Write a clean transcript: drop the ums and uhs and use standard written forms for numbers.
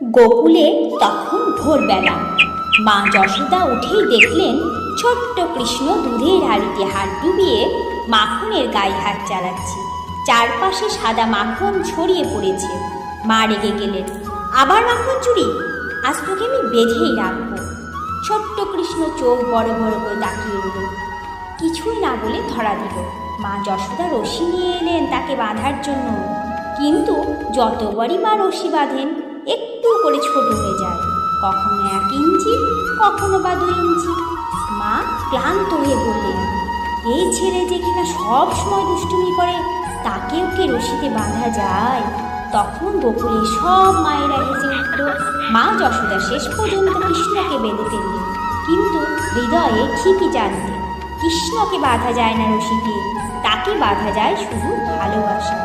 গোকুলে তখন ভোরবেলা। মা যশোদা উঠেই দেখলেন ছোট্ট কৃষ্ণ দুধের হাঁড়িতে হাত ডুবিয়ে মাখনের গায়ে হাত চালাচ্ছে। চারপাশে সাদা মাখন ছড়িয়ে পড়েছে। মা রেগে গেলেন, আবার মাখন চুরি? আজ তোকে আমি বেঁধেই রাখবো। ছোট্ট কৃষ্ণ চোখ বড় বড় করে তাকিয়ে রইল, কিছুই না বলে ধরা দিল। মা যশোদা রশি নিয়ে এলেন তাকে বাঁধার জন্য, কিন্তু যতবারই মা রশি বাঁধেন একটু করে ছোট হয়ে যায়, কখনো 1 ইঞ্চি, কখনো বা 2 ইঞ্চি। মা ক্লান্ত হয়ে বললেন, এই ছেলে যে কিনা সব সময় দুষ্টুমি করে, তাকেও কি রশিতে বাঁধা যায়? তখন গোকুলে সব মায়েরা হেসে উঠল। মা যশোদা শেষ পর্যন্ত কৃষ্ণকে বেঁধে ফেললেন, কিন্তু হৃদয়ে ঠিকই জানতেন কৃষ্ণকে বাঁধা যায় না রশিতে, তাকে বাঁধা যায় শুধু ভালোবাসা।